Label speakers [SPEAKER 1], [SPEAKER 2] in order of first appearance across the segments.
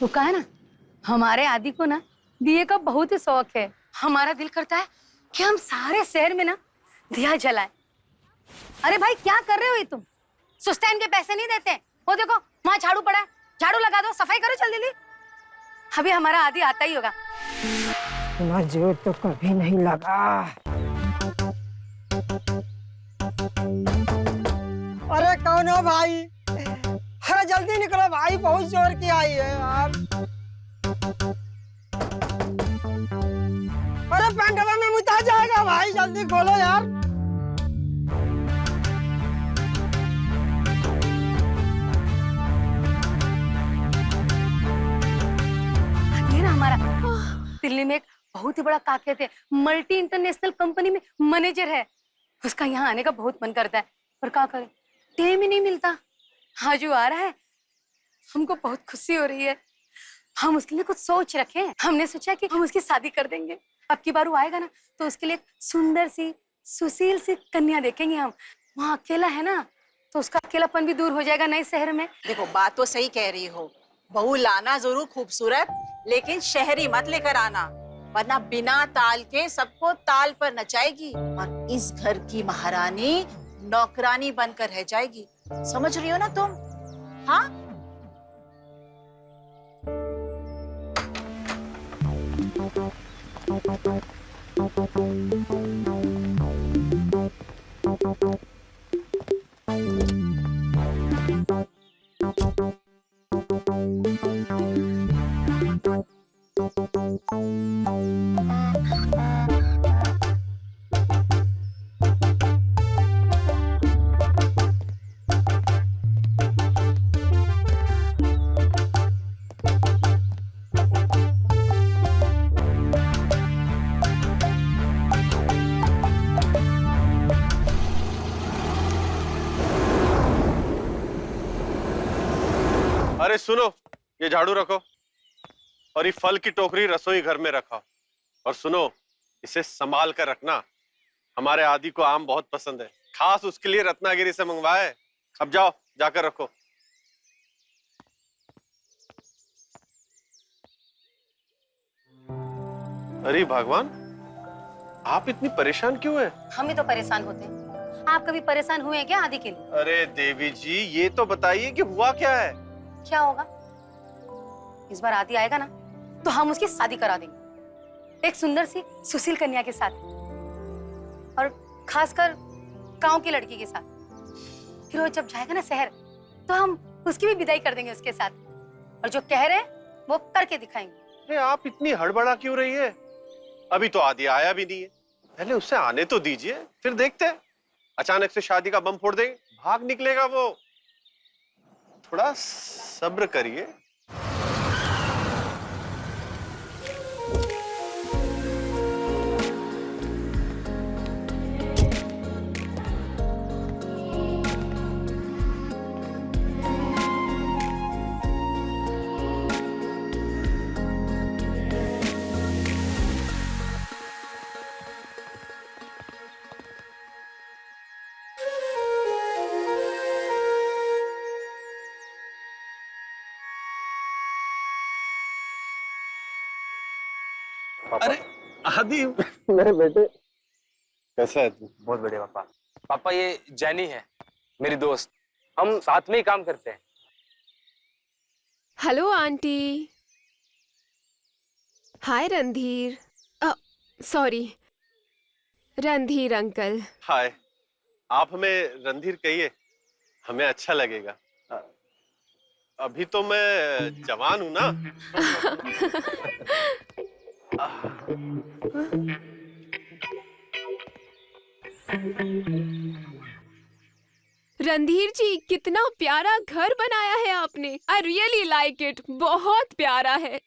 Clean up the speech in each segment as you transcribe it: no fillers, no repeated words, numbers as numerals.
[SPEAKER 1] तो कहा ना, हमारे आदि को ना दिए का बहुत ही शौक है। हमारा दिल करता है कि हम सारे शहर में ना दिया जलाएं। अरे भाई क्या कर रहे हो ये तुम? सुस्ताइन के पैसे नहीं देते? वो देखो वहां झाड़ू पड़ा है, झाड़ू लगा दो, सफाई करो जल्दी जल्दी। अभी हमारा आदि आता ही होगा।
[SPEAKER 2] इतना जोर तो कभी नहीं लगा। अरे कौन हो भाई? अरे जल्दी निकलो भाई, बहुत जोर की आई है यार। अरे पेंटवा में मुता जाएगा भाई, जल्दी खोलो यार।
[SPEAKER 1] ये ना हमारा दिल्ली में एक बहुत ही बड़ा काके थे, मल्टी इंटरनेशनल कंपनी में मैनेजर है। उसका यहाँ आने का बहुत मन करता है, पर क्या करे, टाइम ही नहीं मिलता। हाँ जो आ रहा है, हमको बहुत खुशी हो रही है। हम उसके लिए कुछ सोच रखे हैं। हमने सोचा कि हम उसकी शादी कर देंगे। अब की बार वो आएगा ना, तो उसके लिए सुंदर सी सुशील सी कन्या देखेंगे हम। वहाँ अकेला है ना, तो उसका अकेलापन भी दूर हो जाएगा नए शहर में।
[SPEAKER 3] देखो बात तो सही कह रही हो, बहू लाना जरूर खूबसूरत, लेकिन शहरी मत लेकर आना, वरना बिना ताल के सबको ताल पर नचाएगी और इस घर की महारानी नौकरानी बनकर रह जाएगी। समझ रही हो ना तुम? हाँ
[SPEAKER 4] अरे सुनो, ये झाड़ू रखो और ये फल की टोकरी रसोई घर में रखो। और सुनो, इसे संभाल कर रखना। हमारे आदि को आम बहुत पसंद है, खास उसके लिए रत्नागिरी से मंगवाए। अब जाओ, जाकर रखो। अरे भगवान, आप इतनी परेशान क्यों हैं?
[SPEAKER 1] हम ही तो परेशान होते हैं। आप कभी परेशान हुए हैं क्या आदि के लिए?
[SPEAKER 4] अरे देवी जी, ये तो बताइए कि हुआ क्या है?
[SPEAKER 1] क्या होगा? इस बार आदि आएगा ना, तो हम उसकी शादी करा देंगे एक सुंदर सी सुशील कन्या के साथ, और खासकर गांव की लड़की के साथ। फिर वो जब जाएगा ना शहर, तो हम उसकी भी विदाई कर देंगे उसके साथ, और जो कह रहे हैं वो करके दिखाएंगे।
[SPEAKER 4] अरे आप इतनी हड़बड़ा क्यों रही है? अभी तो आदि आया भी नहीं है, पहले उसे आने तो दीजिए, फिर देखते हैं। अचानक से शादी का बम फोड़ देंगे, भाग निकलेगा वो। थोड़ा सब्र करिए। अरे आदि, मेरे बेटे, कैसा है तू?
[SPEAKER 5] बहुत बढ़िया पापा। पापा ये जैनी है, मेरी दोस्त, हम साथ में ही काम करते हैं।
[SPEAKER 6] Hello aunty. Hi Randhir, sorry Randhir uncle.
[SPEAKER 4] Hi, आप हमें रणधीर कहिए, हमें अच्छा लगेगा। अभी तो मैं जवान हूं ना।
[SPEAKER 6] रणधीर जी, कितना प्यारा घर बनाया है आपने। आई रियली लाइक इट, बहुत प्यारा है।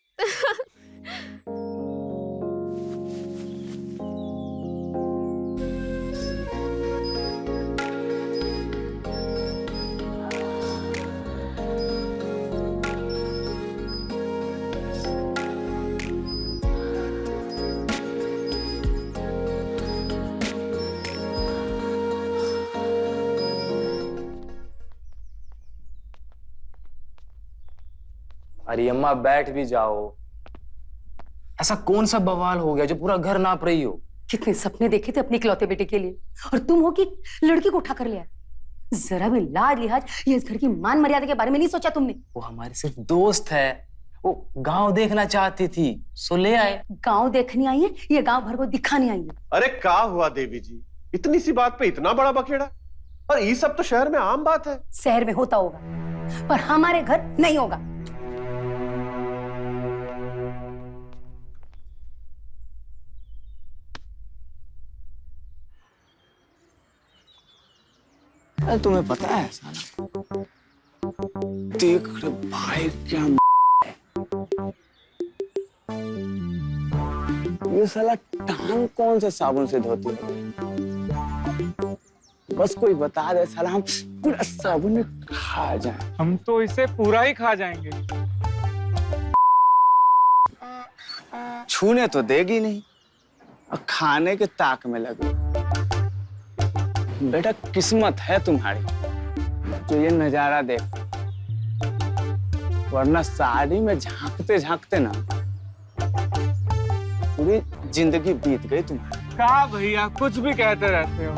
[SPEAKER 5] अरे अम्मा बैठ भी जाओ। ऐसा कौन सा बवाल हो गया जो पूरा घर नाप रही हो?
[SPEAKER 1] कितने सपने देखे थे अपने इकलौते बेटे के लिए, और तुम हो कि लड़की को उठा कर लिया। जरा भी लाज लिहाज ये इस घर की मान मर्यादा के बारे में नहीं सोचा तुमने।
[SPEAKER 5] वो हमारी सिर्फ दोस्त है, वो गांव देखना चाहती थी सो ले आए।
[SPEAKER 1] गांव देखने आई है या गांव भर को दिखाने आई है?
[SPEAKER 4] अरे क्या हुआ देवी जी, इतनी सी बात पे इतना बड़ा बखेड़ा? और ये सब तो शहर में आम बात है।
[SPEAKER 1] शहर में होता होगा, पर हमारे घर नहीं होगा।
[SPEAKER 7] अरे तुम्हें पता है साला, देख रे भाई क्या है। ये साला टांग कौन से साबुन से धोती है? बस कोई बता दे साला, हम पूरा साबुन में खा जाए।
[SPEAKER 8] हम तो इसे पूरा ही खा जाएंगे।
[SPEAKER 7] छूने तो देगी नहीं और खाने के ताक में लगी। बेटा किस्मत है तुम्हारी जो ये नजारा देख, वरना साड़ी में झांकते झांकते ना पूरी जिंदगी बीत गई तुम्हारी।
[SPEAKER 8] कहा भैया, कुछ भी कहते रहते हो।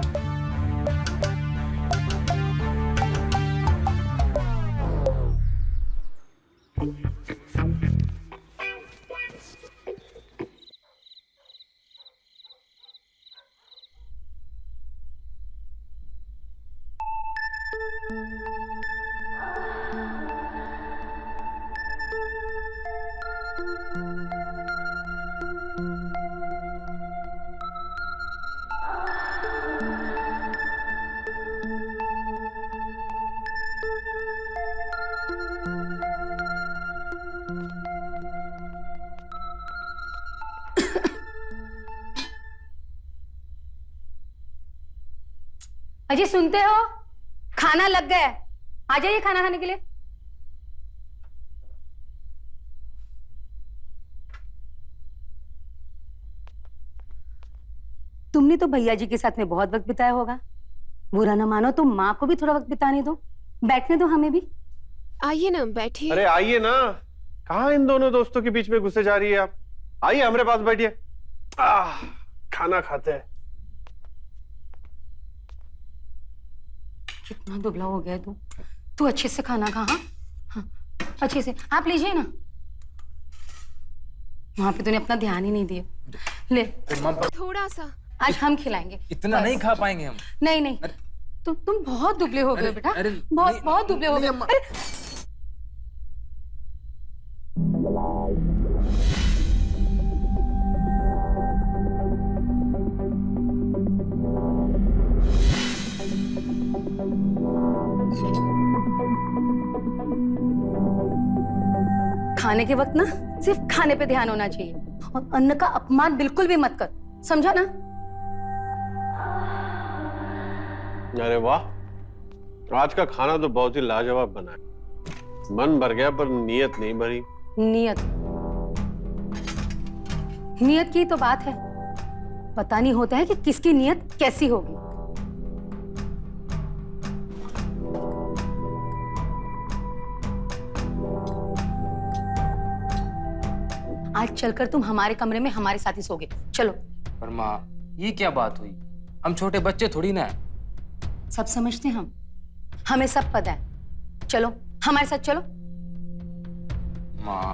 [SPEAKER 1] अजय सुनते हो? खाना लग गया है, आ जाइए खाना खाने के लिए। तुमने तो भैया जी के साथ में बहुत वक्त बिताया होगा, बुरा ना मानो तो माँ को भी थोड़ा वक्त बिताने दो, बैठने दो हमें भी।
[SPEAKER 6] आइए ना, बैठिए।
[SPEAKER 4] अरे आइए ना, कहाँ इन दोनों दोस्तों के बीच में घुसे जा रही है आप? आइए हमारे पास बैठिए, खाना खाते हैं।
[SPEAKER 1] कितना दुबला हो गया है तू अच्छे से खाना खा। हाँ हाँ, अच्छे से। आप लीजिए ना, वहां पे तूने अपना ध्यान ही नहीं दिया। ले
[SPEAKER 6] थोड़ा सा।
[SPEAKER 1] आज हम खिलाएंगे।
[SPEAKER 5] इतना नहीं खा पाएंगे हम।
[SPEAKER 1] नहीं नहीं, तुम बहुत दुबले हो गए हो बेटा, बहुत बहुत दुबले हो गए। अरे खाने के वक्त ना सिर्फ खाने पे ध्यान होना चाहिए, और अन्न का अपमान बिल्कुल भी मत कर, समझा ना?
[SPEAKER 4] अरे वाह, आज का खाना तो बहुत ही लाजवाब बना है। मन भर गया पर नीयत नहीं भरी।
[SPEAKER 1] नियत नियत की तो बात है, पता नहीं होता है कि किसकी नियत कैसी होगी। आज चलकर तुम हमारे कमरे में हमारे साथ ही सोगे, चलो।
[SPEAKER 5] पर माँ, ये क्या बात हुई? हम छोटे बच्चे थोड़ी ना है।
[SPEAKER 1] सब समझते हैं हम, हमें सब पता है। चलो हमारे साथ चलो।
[SPEAKER 5] माँ,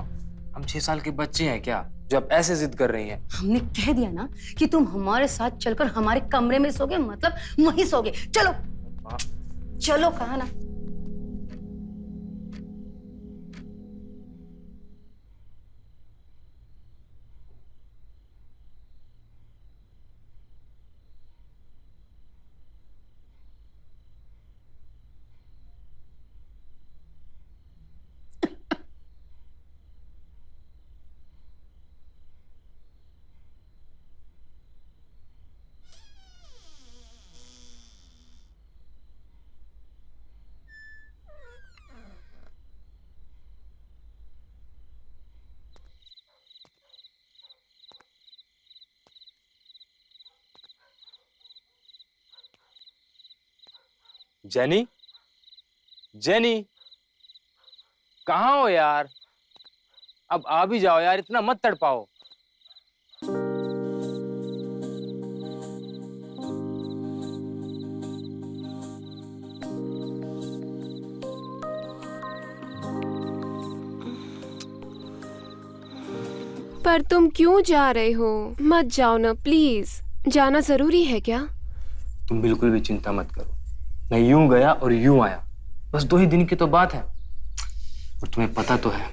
[SPEAKER 5] हम 6 साल के बच्चे हैं क्या जो अब ऐसे जिद कर रही हैं?
[SPEAKER 1] हमने कह दिया ना कि तुम हमारे साथ चलकर हमारे कमरे में सोगे, मतलब वहीं सोगे। चलो चलो, कहा ना।
[SPEAKER 5] जेनी, जेनी, कहाँ हो यार? अब आ भी जाओ यार, इतना मत तड़पाओ।
[SPEAKER 6] पर तुम क्यों जा रहे हो? मत जाओ ना प्लीज। जाना जरूरी है क्या?
[SPEAKER 5] तुम बिल्कुल भी चिंता मत करो, मैं यूं गया और यूं आया, बस 2 ही दिन की तो बात है। और तुम्हें पता तो है,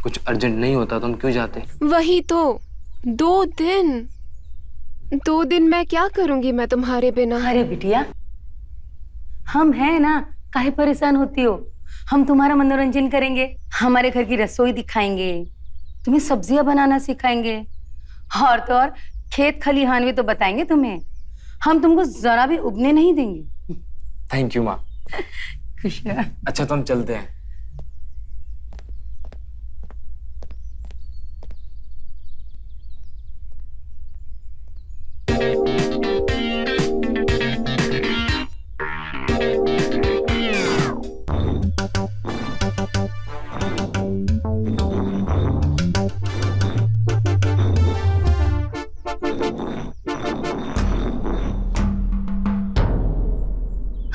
[SPEAKER 5] कुछ अर्जेंट नहीं होता तो हम क्यों जाते।
[SPEAKER 6] वही तो, 2 दिन। 2 दिन मैं क्या करूंगी मैं तुम्हारे बिना?
[SPEAKER 1] अरे बिटिया, हम हैं ना, काहे परेशान होती हो? हम तुम्हारा मनोरंजन करेंगे, हमारे घर की रसोई दिखाएंगे, तुम्हें सब्जियां बनाना सिखाएंगे, और तो और खेत खलिहान भी तो बताएंगे तुम्हें। हम तुमको जरा भी उबने नहीं देंगे।
[SPEAKER 5] थैंक यू माँ।
[SPEAKER 1] खुश रहो।
[SPEAKER 5] अच्छा तो हम चलते हैं।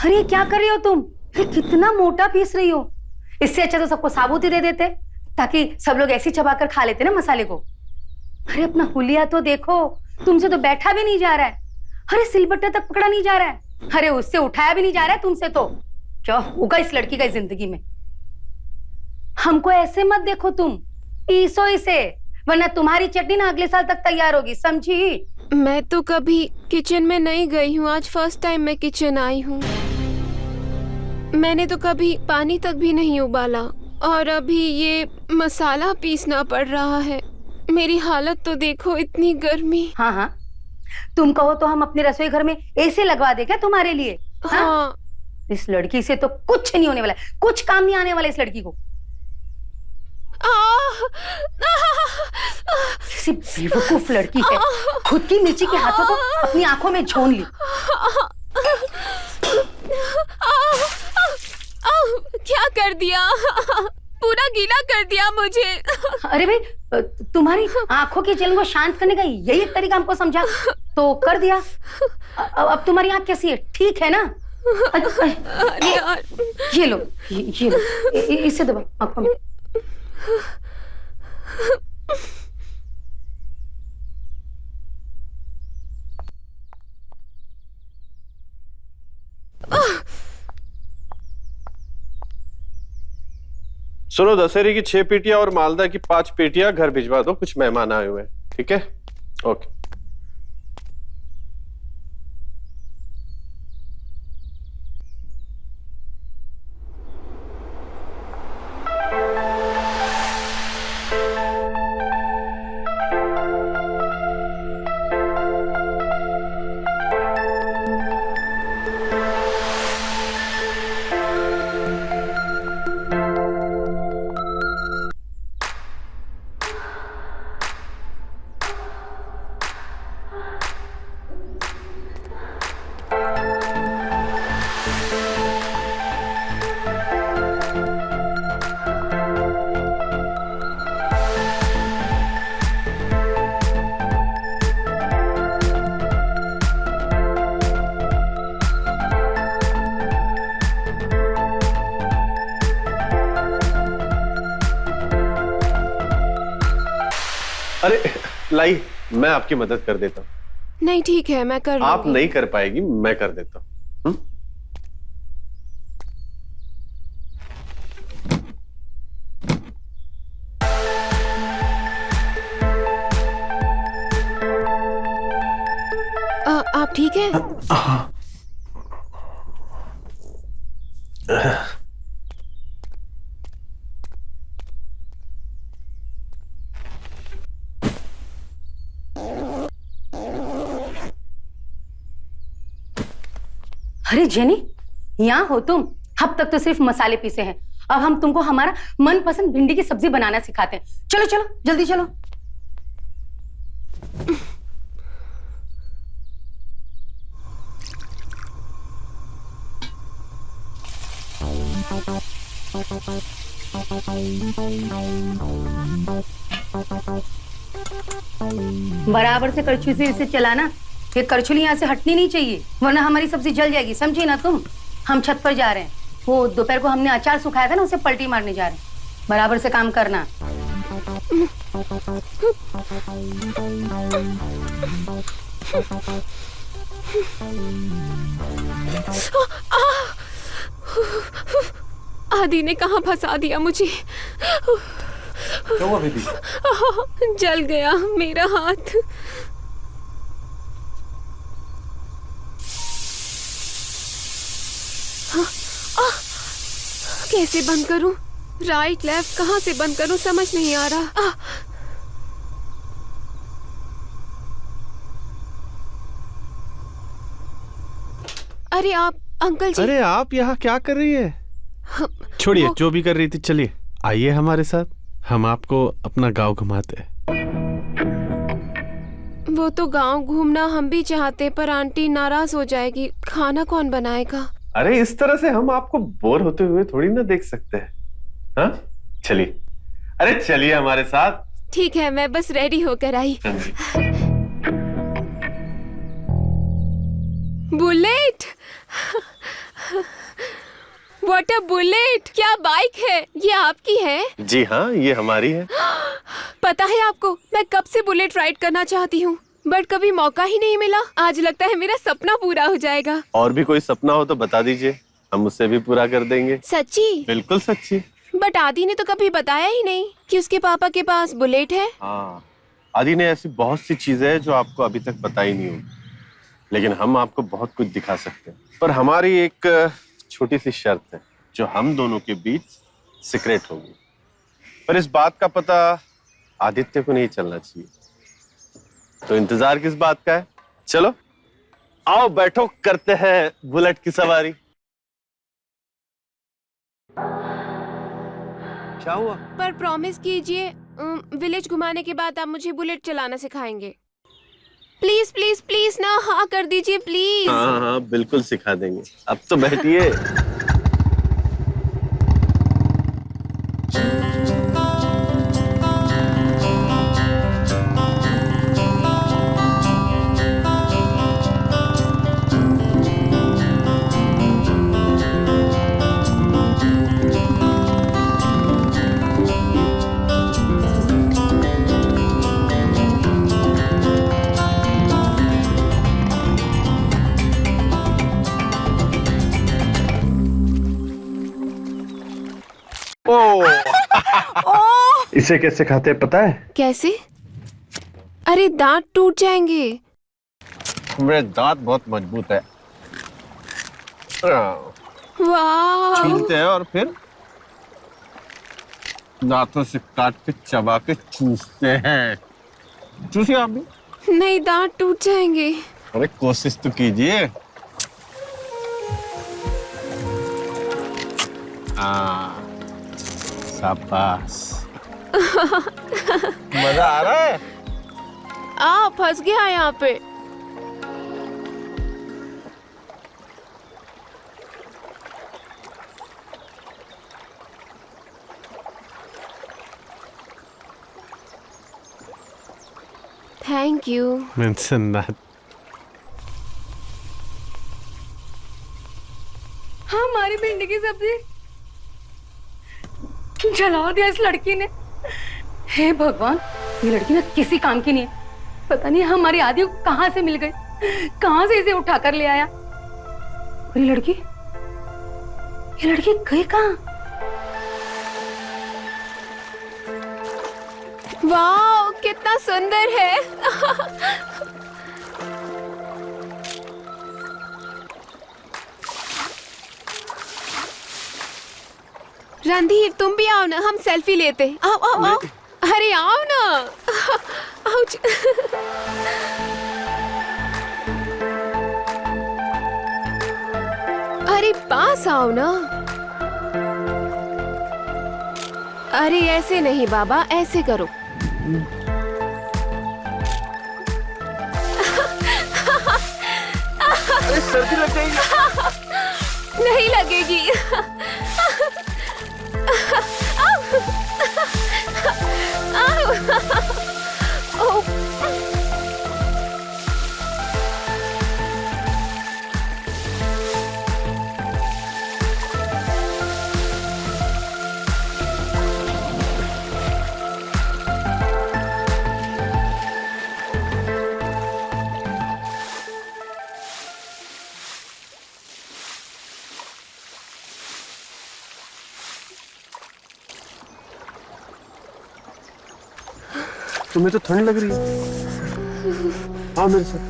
[SPEAKER 1] अरे ये क्या कर रही हो तुम? ये कितना मोटा पीस रही हो। इससे अच्छा तो सबको साबुत ही दे देते, ताकि सब लोग ऐसे चबाकर खा लेते ना मसाले को। अरे अपना हुलिया तो देखो, तुमसे तो बैठा भी नहीं जा रहा है। अरे सिलबट्टा तक पकड़ा नहीं जा रहा है। अरे उससे उठाया भी नहीं जा रहा है तुमसे। तो क्या होगा इस लड़की का जिंदगी में? हमको ऐसे मत देखो तुम, पीसो इसे, वरना तुम्हारी चटनी ना अगले साल तक तैयार होगी, समझी?
[SPEAKER 6] मैं तो कभी किचन में नहीं गई हूँ, आज फर्स्ट टाइम मैं किचन आई हूँ। मैंने तो कभी पानी तक भी नहीं उबाला, और अभी ये मसाला पीसना पड़ रहा है। मेरी हालत तो देखो, इतनी गर्मी।
[SPEAKER 1] हाँ हाँ, तुम कहो तो हम अपने रसोई घर में एसी लगवा दे क्या तुम्हारे लिए?
[SPEAKER 6] हाँ।
[SPEAKER 1] इस लड़की से तो कुछ नहीं होने वाला, कुछ काम नहीं आने वाला इस लड़की को। ऐसी बेवकूफ लड़की है, खुद की मिर्ची के हाथों को अपनी आंखों में झोंक ली।
[SPEAKER 6] क्या कर दिया? पूरा गीला कर दिया मुझे।
[SPEAKER 1] अरे भाई, तुम्हारी आंखों की जलन को शांत करने का यही एक तरीका हमको समझा तो कर दिया। अब तुम्हारी आंख कैसी है? ठीक है ना? ये लो, ये लो, इससे दबा आंखों में।
[SPEAKER 4] सुनो, दशहरे की 6 पेटियां और मालदा की 5 पेटियां घर भिजवा दो, कुछ मेहमान आए हुए हैं। ठीक है, ओके। अरे लाई, मैं आपकी मदद कर देता हूँ।
[SPEAKER 6] नहीं ठीक है, मैं कर
[SPEAKER 4] आप
[SPEAKER 6] लूंगी।
[SPEAKER 4] नहीं कर पाएगी, मैं कर देता हूँ।
[SPEAKER 6] आप ठीक है?
[SPEAKER 1] अरे जेनी, यहाँ हो तुम? अब तक तो सिर्फ मसाले पीसे हैं, अब हम तुमको हमारा मनपसंद भिंडी की सब्जी बनाना सिखाते हैं। चलो चलो जल्दी चलो। बराबर से करछी से इसे चलाना। ये करछुली यहाँ से हटनी नहीं चाहिए, वरना हमारी सब्जी जल जाएगी, समझी ना तुम। हम छत पर जा रहे हैं, वो दोपहर को हमने अचार सुखाया था ना, उसे पलटी मारने जा रहे हैं। बराबर से काम करना।
[SPEAKER 6] आदि ने कहाँ फंसा दिया मुझे।
[SPEAKER 4] क्या हुआ बेबी?
[SPEAKER 6] जल गया मेरा हाथ। कैसे बंद करूं? राइट लेफ्ट कहाँ से बंद करूं समझ नहीं आ रहा। अरे आप अंकल जी।
[SPEAKER 9] अरे आप यहाँ क्या कर रही है? छोड़िए जो भी कर रही थी, चलिए आइए हमारे साथ, हम आपको अपना गांव घुमाते हैं।
[SPEAKER 6] वो तो गांव घूमना हम भी चाहते, पर आंटी नाराज हो जाएगी। खाना कौन बनाएगा?
[SPEAKER 4] अरे इस तरह से हम आपको बोर होते हुए थोड़ी ना देख सकते हैं। हाँ चलिए, अरे चलिए हमारे साथ।
[SPEAKER 6] ठीक है, मैं बस रेडी होकर आई। बुलेट! What a bullet! क्या बाइक है ये? आपकी है?
[SPEAKER 4] जी हाँ, ये हमारी है।
[SPEAKER 6] पता है आपको, मैं कब से बुलेट राइड करना चाहती हूँ, बट कभी मौका ही नहीं मिला। आज लगता है मेरा सपना पूरा हो जाएगा।
[SPEAKER 4] और भी कोई सपना हो तो बता दीजिए, हम उसे भी पूरा कर देंगे।
[SPEAKER 6] सच्ची?
[SPEAKER 4] बिल्कुल सच्ची।
[SPEAKER 6] बट आदि ने तो कभी बताया ही नहीं कि उसके पापा के पास बुलेट है।
[SPEAKER 4] हाँ, आदि ने ऐसी बहुत सी चीजें हैं जो आपको अभी तक पता ही नहीं होगी, लेकिन हम आपको बहुत कुछ दिखा सकते हैं। पर हमारी एक छोटी सी शर्त है जो हम दोनों के बीच सीक्रेट होगी। पर इस बात का पता आदित्य को नहीं चलना चाहिए। तो इंतजार किस बात का है? चलो आओ बैठो, करते हैं बुलेट की सवारी। क्या हुआ?
[SPEAKER 6] पर प्रॉमिस कीजिए, विलेज घुमाने के बाद आप मुझे बुलेट चलाना सिखाएंगे। प्लीज प्लीज प्लीज ना, हाँ कर दीजिए प्लीज।
[SPEAKER 4] हाँ हाँ बिल्कुल सिखा देंगे। अब तो बैठिए। इसे कैसे खाते हैं पता है?
[SPEAKER 6] कैसे? अरे दांत टूट जाएंगे।
[SPEAKER 4] मेरे दांत बहुत मजबूत है।
[SPEAKER 6] वाह!
[SPEAKER 4] छीलते हैं और फिर दांतों से काट के चबा के चूसते हैं। चूसिए आप भी।
[SPEAKER 6] नहीं, दांत टूट जाएंगे।
[SPEAKER 4] अरे कोशिश तो कीजिए। शाबाश। मजा आ रहा है?
[SPEAKER 6] फंस गया यहाँ पे। Thank you.
[SPEAKER 9] Mention that.
[SPEAKER 1] हाँ, हमारी भिंडी की सब्जी जला दिया इस लड़की ने। हे भगवान, ये लड़की ना किसी काम की नहीं है। पता नहीं हमारी आदि को कहाँ से मिल गई, कहाँ से इसे उठा कर ले आया। और ये लड़की गई कहाँ?
[SPEAKER 6] वाह, कितना सुंदर है। रणधीर, तुम भी आओ ना, हम सेल्फी लेते। आओ आओ आओ। अरे आओ ना। आउच। अरे पास आओ ना। अरे ऐसे नहीं बाबा, ऐसे करो।
[SPEAKER 4] अरे सर्दी लग जाएगी।
[SPEAKER 6] नहीं लगेगी।
[SPEAKER 4] तुम्हें तो ठंड लग रही है। हाँ मेरे साथ।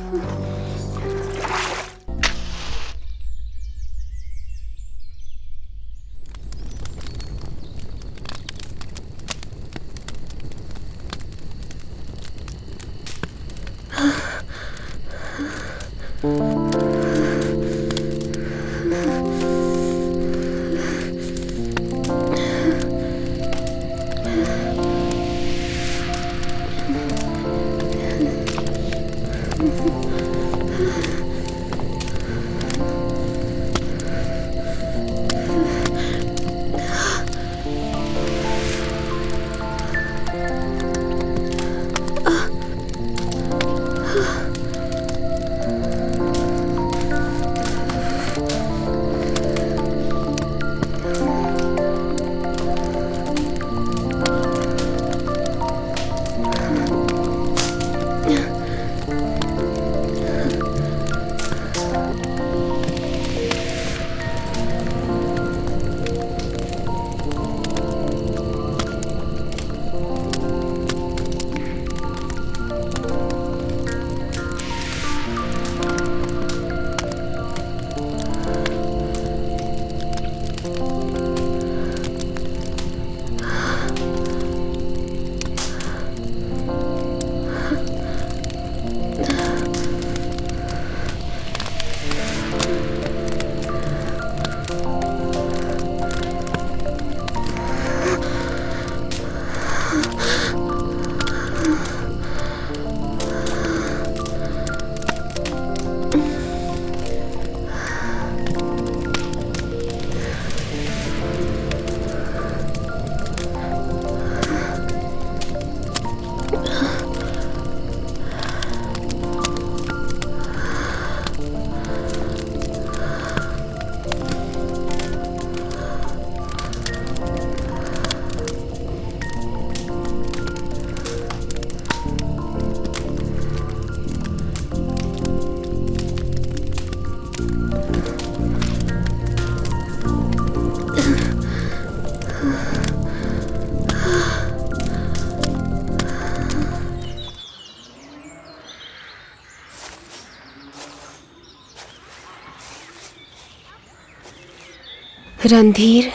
[SPEAKER 6] रणधीर,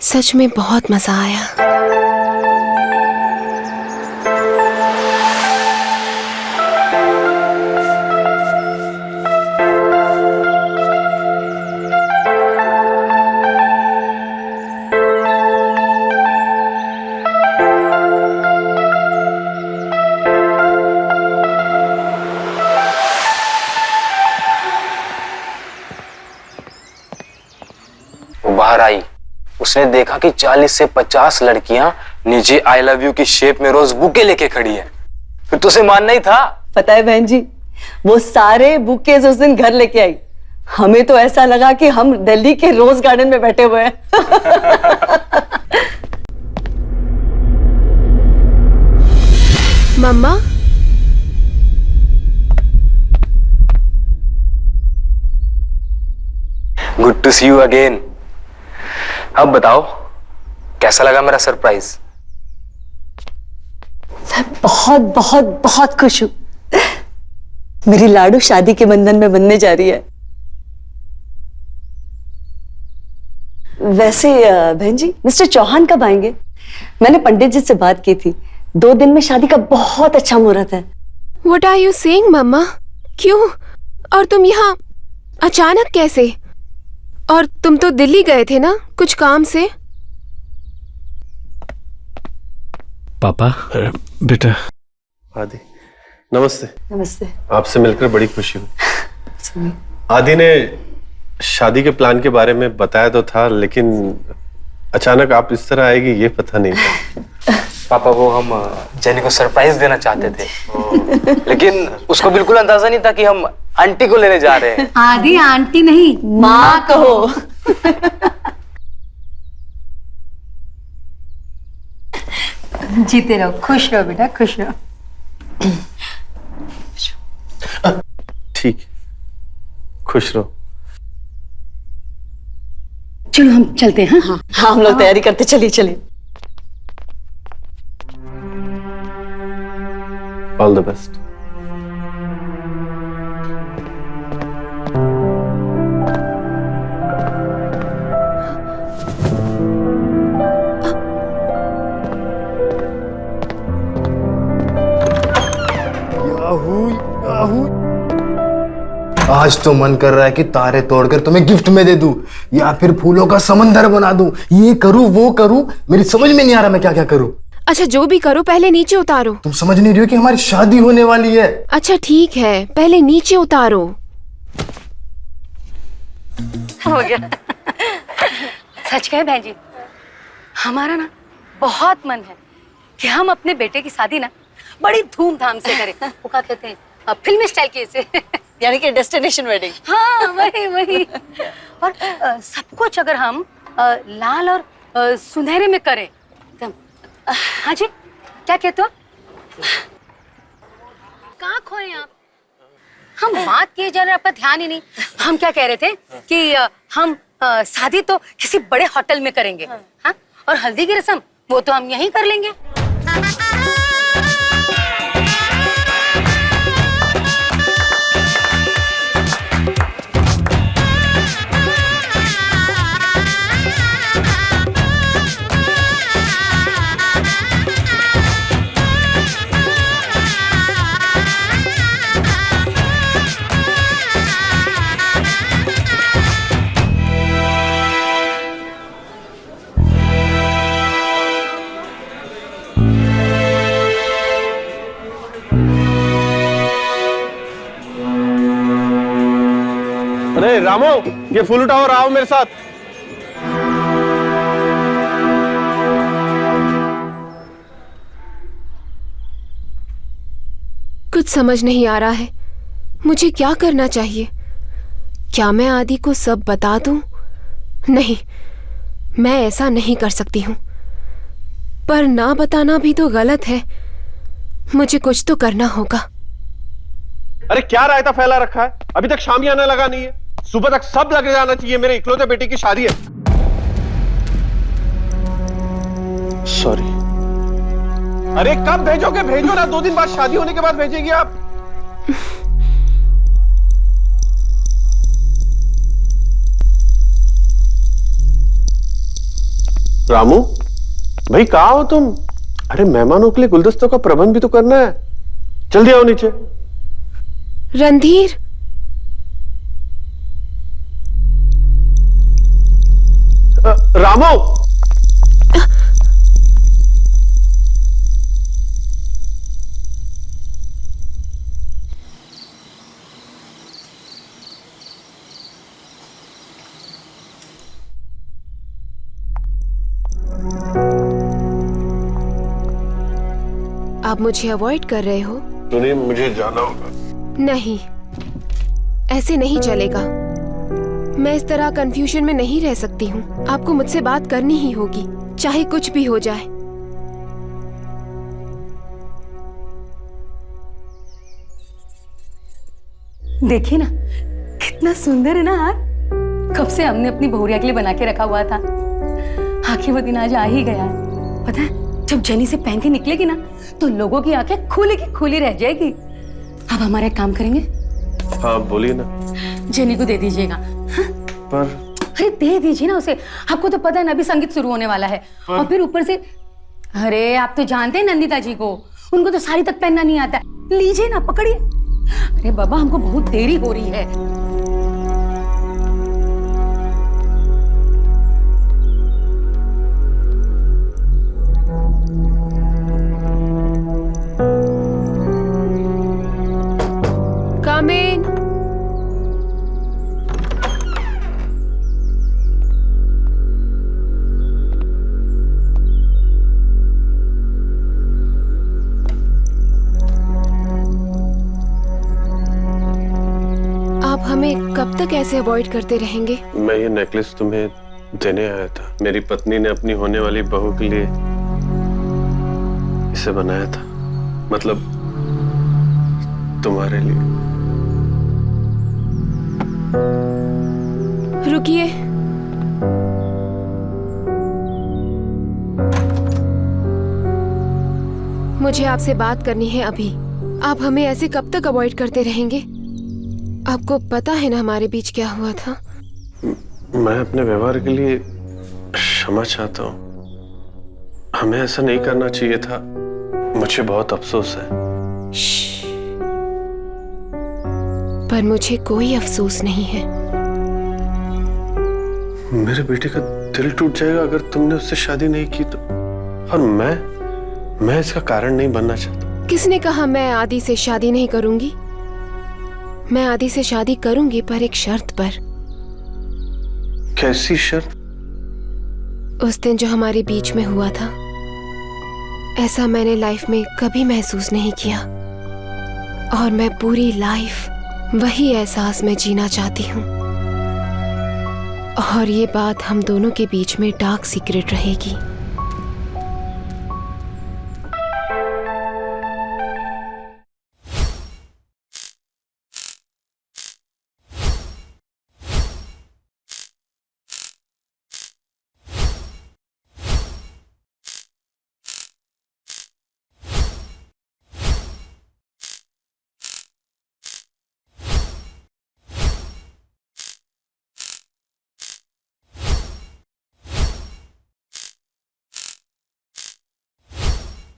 [SPEAKER 6] सच में बहुत मजा आया।
[SPEAKER 5] बाहर आई, उसने देखा कि 40 से 50 लड़कियां नीचे आई लव यू की शेप में रोज बुके लेके खड़ी है। फिर तो उसे मानना ही था।
[SPEAKER 10] पता है बहन जी, वो सारे बुकेज उस दिन घर लेके आई। हमें तो ऐसा लगा कि हम दिल्ली के रोज गार्डन में बैठे हुए हैं।
[SPEAKER 6] मम्मा,
[SPEAKER 5] good to see you again. अब बताओ कैसा लगा मेरा सरप्राइज?
[SPEAKER 10] मैं बहुत बहुत बहुत खुश हूं। मेरी लाडू शादी के बंधन में बनने जा रही है। वैसे बहन जी, मिस्टर चौहान कब आएंगे? मैंने पंडित जी से बात की थी, 2 दिन में शादी का बहुत अच्छा मुहूर्त है।
[SPEAKER 6] What are you saying, मम्मा? क्यों? और तुम यहाँ अचानक कैसे? और तुम तो दिल्ली गए थे ना, कुछ काम से?
[SPEAKER 9] पापा, बेटा।
[SPEAKER 4] आदि, नमस्ते।
[SPEAKER 10] नमस्ते।
[SPEAKER 4] आपसे मिलकर बड़ी खुशी हुई। आदि ने शादी के प्लान के बारे में बताया तो था, लेकिन अचानक आप इस तरह आएगी ये पता नहीं था।
[SPEAKER 5] पापा, वो हम जेनी को सरप्राइज देना चाहते थे, लेकिन उसको बिल्कुल अंदाजा नहीं था कि हम आंटी को लेने जा रहे हैं।
[SPEAKER 1] आदि आंटी नहीं,
[SPEAKER 10] माँ कहो।
[SPEAKER 1] जीते रहो, खुश रहो बेटा, खुश रहो।
[SPEAKER 4] ठीक, खुश रहो।
[SPEAKER 1] चलो हम चलते हैं। हाँ
[SPEAKER 10] हाँ, हम लोग तैयारी करते, चलिए चलिए।
[SPEAKER 4] All the best.
[SPEAKER 5] आज तो मन कर रहा है कि तारे तोड़कर तुम्हें गिफ्ट में दे दूं या फिर फूलों का समंदर बना दूं। ये करूं वो करूं, मेरी समझ में नहीं आ रहा मैं क्या क्या करूं।
[SPEAKER 6] अच्छा जो भी करो पहले नीचे उतारो।
[SPEAKER 5] तुम समझ नहीं रही हो कि हमारी शादी होने वाली है।
[SPEAKER 6] अच्छा ठीक है, पहले नीचे उतारो।
[SPEAKER 1] हो गया। सच कहे बहन जी, हमारा ना बहुत मन है कि हम अपने बेटे की शादी ना बड़ी धूमधाम से करें। वो क्या कहते हैं, फिल्मी स्टाइल के से।
[SPEAKER 10] यानी कि डेस्टिनेशन वेडिंग।
[SPEAKER 1] हाँ वही वही। और सब कुछ अगर हम लाल और सुनहरे में करें तो हाँ जी क्या कहते हो? कहाँ खोए आप? हम बात किए जा रहे, आपका ध्यान ही नहीं। हम क्या कह रहे थे कि हम शादी तो किसी बड़े होटल में करेंगे। हाँ, और हल्दी की रस्म वो तो हम यहीं कर लेंगे।
[SPEAKER 4] अरे रामो, ये फूल उठाओ, आओ मेरे साथ।
[SPEAKER 6] कुछ समझ नहीं आ रहा है मुझे क्या करना चाहिए। क्या मैं आदि को सब बता दूं? नहीं, मैं ऐसा नहीं कर सकती हूँ। पर ना बताना भी तो गलत है। मुझे कुछ तो करना होगा।
[SPEAKER 4] अरे क्या रायता फैला रखा है, अभी तक शामियाना लगा नहीं है। सुबह तक सब लग जाना चाहिए, मेरे इकलौते बेटे की शादी है। सॉरी। अरे कब भेजोगे? भेजो ना, 2 दिन बाद शादी होने के बाद भेजेगी आप। रामू भाई कहाँ हो तुम? अरे मेहमानों के लिए गुलदस्तों का प्रबंध भी तो करना है, जल्दी आओ नीचे।
[SPEAKER 6] रणधीर,
[SPEAKER 4] रामो,
[SPEAKER 6] आप मुझे अवॉइड कर रहे हो?
[SPEAKER 4] सुनिए, मुझे जाना होगा।
[SPEAKER 6] नहीं, ऐसे नहीं चलेगा। मैं इस तरह कंफ्यूजन में नहीं रह सकती हूँ। आपको मुझसे बात करनी ही होगी, चाहे कुछ भी हो जाए।
[SPEAKER 1] देखिए ना कितना सुंदर है ना हार। कब से हमने अपनी बहुरिया के लिए बना के रखा हुआ था। आखिर वो दिन आज आ ही गया है। पता है जब जेनी से पहन के निकलेगी ना तो लोगों की आंखें खुली की खुली रह जाएगी। अब हमारा एक काम करेंगे।
[SPEAKER 4] हाँ बोलिए ना।
[SPEAKER 1] जेनी को दे दीजिएगा। हाँ?
[SPEAKER 4] पर
[SPEAKER 1] अरे दे दीजिए ना उसे। आपको तो पता है ना अभी संगीत शुरू होने वाला है। और फिर ऊपर से अरे आप तो जानते हैं नंदिता जी को, उनको तो साड़ी तक पहनना नहीं आता। लीजिए ना, पकड़िए। अरे बाबा हमको बहुत देरी हो रही है।
[SPEAKER 6] Come in. आप हमें कब तक ऐसे अवॉइड करते रहेंगे?
[SPEAKER 4] मैं ये नेकलेस तुम्हें देने आया था। मेरी पत्नी ने अपनी होने वाली बहू के लिए इसे बनाया था, मतलब तुम्हारे लिए।
[SPEAKER 6] रुकिए, मुझे आपसे बात करनी है अभी। आप हमें ऐसे कब तक अवॉइड करते रहेंगे? आपको पता है ना हमारे बीच क्या हुआ था?
[SPEAKER 4] मैं अपने व्यवहार के लिए क्षमा चाहता हूँ। हमें ऐसा नहीं करना चाहिए था। मुझे बहुत अफसोस है।
[SPEAKER 6] पर मुझे कोई अफसोस नहीं है।
[SPEAKER 4] मेरे बेटे का दिल टूट जाएगा अगर तुमने उससे शादी नहीं की तो। और मैं इसका कारण नहीं बनना चाहता।
[SPEAKER 6] किसने कहा मैं आदि से शादी नहीं करूंगी? मैं आदि से शादी करूंगी, पर एक शर्त पर।
[SPEAKER 4] कैसी शर्त?
[SPEAKER 6] उस दिन जो हमारे बीच में हुआ था, ऐसा मैंने लाइफ में कभी महसूस नहीं किया, और मैं पूरी लाइफ वही एहसास में जीना चाहती हूँ। और ये बात हम दोनों के बीच में डार्क सीक्रेट रहेगी।